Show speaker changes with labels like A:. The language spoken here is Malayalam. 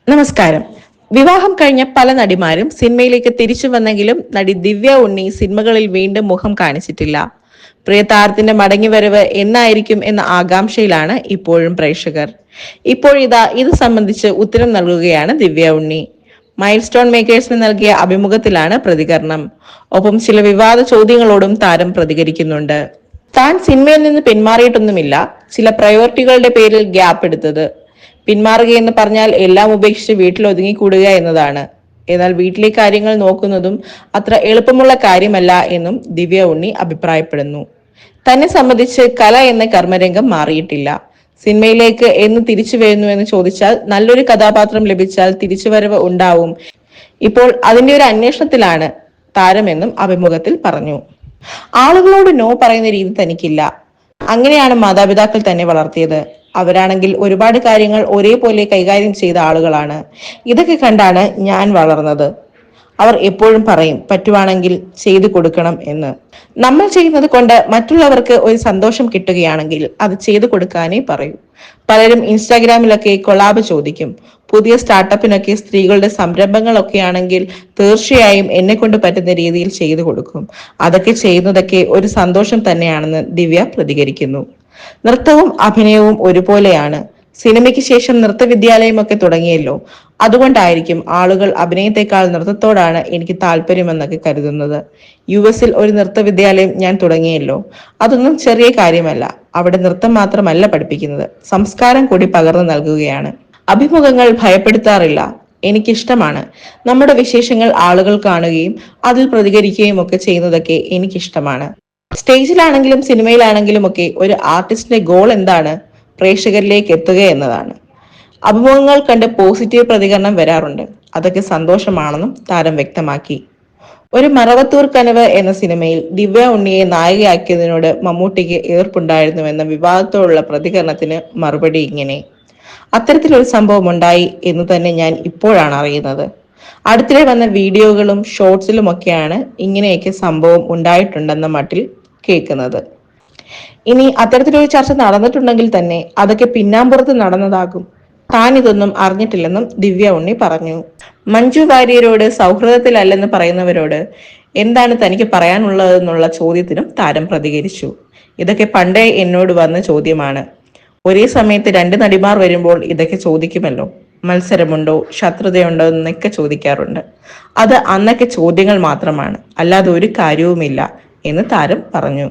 A: നമസ്കാരം. വിവാഹം കഴിഞ്ഞ പല നടിമാരും സിനിമയിലേക്ക് തിരിച്ചു വന്നെങ്കിലും നടി ദിവ്യ ഉണ്ണി സിനിമകളിൽ വീണ്ടും മുഖം കാണിച്ചിട്ടില്ല. പ്രിയ താരത്തിന്റെ മടങ്ങിവരവ് എന്നായിരിക്കും എന്ന ആകാംക്ഷയിലാണ് ഇപ്പോഴും പ്രേക്ഷകർ. ഇപ്പോഴിതാ ഇത് സംബന്ധിച്ച് ഉത്തരം നൽകുകയാണ് ദിവ്യ ഉണ്ണി. മൈൽ സ്റ്റോൺ മേക്കേഴ്സിന് നൽകിയ അഭിമുഖത്തിലാണ് പ്രതികരണം. ഒപ്പം ചില വിവാദ ചോദ്യങ്ങളോടും താരം പ്രതികരിക്കുന്നുണ്ട്. താൻ സിനിമയിൽ നിന്ന് പിന്മാറിയിട്ടൊന്നുമില്ല, ചില പ്രയോറിറ്റികളുടെ പേരിൽ ഗ്യാപ്പ് എടുത്തത്. പിന്മാറുകയെന്ന് പറഞ്ഞാൽ എല്ലാം ഉപേക്ഷിച്ച് വീട്ടിൽ ഒതുങ്ങിക്കൂടുക എന്നതാണ്. എന്നാൽ വീട്ടിലെ കാര്യങ്ങൾ നോക്കുന്നതും അത്ര എളുപ്പമുള്ള കാര്യമല്ല എന്നും ദിവ്യ ഉണ്ണി അഭിപ്രായപ്പെടുന്നു. തന്നെ സംബന്ധിച്ച് കല എന്ന കർമ്മരംഗം മാറിയിട്ടില്ല. സിനിമയിലേക്ക് എന്ന് തിരിച്ചു വരുന്നു എന്ന് ചോദിച്ചാൽ നല്ലൊരു കഥാപാത്രം ലഭിച്ചാൽ തിരിച്ചുവരവ് ഉണ്ടാവും. ഇപ്പോൾ അതിന്റെ ഒരു അന്വേഷണത്തിലാണ് താരമെന്നും അഭിമുഖത്തിൽ പറഞ്ഞു. ആളുകളോട് നോ പറയുന്ന രീതി തനിക്കില്ല. അങ്ങനെയാണ് മാതാപിതാക്കൾ തന്നെ വളർത്തിയത്. അവരാണെങ്കിൽ ഒരുപാട് കാര്യങ്ങൾ ഒരേപോലെ കൈകാര്യം ചെയ്ത ആളുകളാണ്. ഇതൊക്കെ കണ്ടാണ് ഞാൻ വളർന്നത്. അവർ എപ്പോഴും പറയും പറ്റുവാണെങ്കിൽ ചെയ്തു കൊടുക്കണം എന്ന്. നമ്മൾ ചെയ്യുന്നത് കൊണ്ട് മറ്റുള്ളവർക്ക് ഒരു സന്തോഷം കിട്ടുകയാണെങ്കിൽ അത് ചെയ്തു കൊടുക്കാനേ പറയൂ. പലരും ഇൻസ്റ്റാഗ്രാമിലൊക്കെ കൊളാബ് ചോദിക്കും. പുതിയ സ്റ്റാർട്ടപ്പിനൊക്കെ സ്ത്രീകളുടെ സംരംഭങ്ങളൊക്കെ ആണെങ്കിൽ തീർച്ചയായും എന്നെ കൊണ്ട് പറ്റുന്ന രീതിയിൽ ചെയ്തു കൊടുക്കും. അതൊക്കെ ചെയ്യുന്നതൊക്കെ ഒരു സന്തോഷം തന്നെയാണെന്ന് ദിവ്യ പ്രതികരിക്കുന്നു. നൃത്തവും അഭിനയവും ഒരുപോലെയാണ്. സിനിമയ്ക്ക് ശേഷം നൃത്തവിദ്യാലയമൊക്കെ തുടങ്ങിയല്ലോ. അതുകൊണ്ടായിരിക്കും ആളുകൾ അഭിനയത്തെക്കാൾ നൃത്തത്തോടാണ് എനിക്ക് താല്പര്യമെന്നൊക്കെ കരുതുന്നത്. US ഒരു നൃത്തവിദ്യാലയം ഞാൻ തുടങ്ങിയല്ലോ. അതൊന്നും ചെറിയ കാര്യമല്ല. അവിടെ നൃത്തം മാത്രമല്ല പഠിപ്പിക്കുന്നത്, സംസ്കാരം കൂടി പകർന്നു നൽകുകയാണ്. അഭിമുഖങ്ങൾ ഭയപ്പെടുത്താറില്ല. എനിക്കിഷ്ടമാണ്. നമ്മുടെ വിശേഷങ്ങൾ ആളുകൾ കാണുകയും അതിൽ പ്രതികരിക്കുകയും ഒക്കെ ചെയ്യുന്നതൊക്കെ എനിക്കിഷ്ടമാണ്. സ്റ്റേജിലാണെങ്കിലും സിനിമയിലാണെങ്കിലും ഒക്കെ ഒരു ആർട്ടിസ്റ്റിന്റെ ഗോൾ എന്താണ്? പ്രേക്ഷകരിലേക്ക് എത്തുക എന്നതാണ്. അഭിമുഖങ്ങൾ കണ്ട് പോസിറ്റീവ് പ്രതികരണം വരാറുണ്ട്. അതൊക്കെ സന്തോഷമാണെന്നും താരം വ്യക്തമാക്കി. ഒരു മറവത്തൂർ കനവ് എന്ന സിനിമയിൽ ദിവ്യ ഉണ്ണിയെ നായികയാക്കിയതിനോട് മമ്മൂട്ടിക്ക് എതിർപ്പുണ്ടായിരുന്നുവെന്ന വിവാദത്തോടുള്ള പ്രതികരണത്തിന് മറുപടി ഇങ്ങനെ: അത്തരത്തിലൊരു സംഭവം ഉണ്ടായി എന്ന് തന്നെ ഞാൻ ഇപ്പോഴാണ് അറിയുന്നത്. അടുത്തിടെ വന്ന വീഡിയോകളും ഷോർട്സിലും ഒക്കെയാണ് ഇങ്ങനെയൊക്കെ സംഭവം ഉണ്ടായിട്ടുണ്ടെന്ന മട്ടിൽ കേൾക്കുന്നത്. ഇനി അത്തരത്തിലൊരു ചർച്ച നടന്നിട്ടുണ്ടെങ്കിൽ തന്നെ അതൊക്കെ പിന്നാമ്പുറത്ത് നടന്നതാകും. താൻ ഇതൊന്നും അറിഞ്ഞിട്ടില്ലെന്നും ദിവ്യ ഉണ്ണി പറഞ്ഞു. മഞ്ജു വാര്യരോട് സൗഹൃദത്തിലല്ലെന്ന് പറയുന്നവരോട് എന്താണ് തനിക്ക് പറയാനുള്ളതെന്നുള്ള ചോദ്യത്തിനും താരം പ്രതികരിച്ചു. ഇതൊക്കെ പണ്ടേ എന്നോട് വന്ന ചോദ്യമാണ്. ഒരേ സമയത്ത് രണ്ട് നടിമാർ വരുമ്പോൾ ഇതൊക്കെ ചോദിക്കുമല്ലോ. മത്സരമുണ്ടോ, ശത്രുതയുണ്ടോ എന്നൊക്കെ ചോദിക്കാറുണ്ട്. അത് അന്നൊക്കെ ചോദ്യങ്ങൾ മാത്രമാണ്, അല്ലാതെ ഒരു കാര്യവുമില്ല എന്ന് താരം പറഞ്ഞു.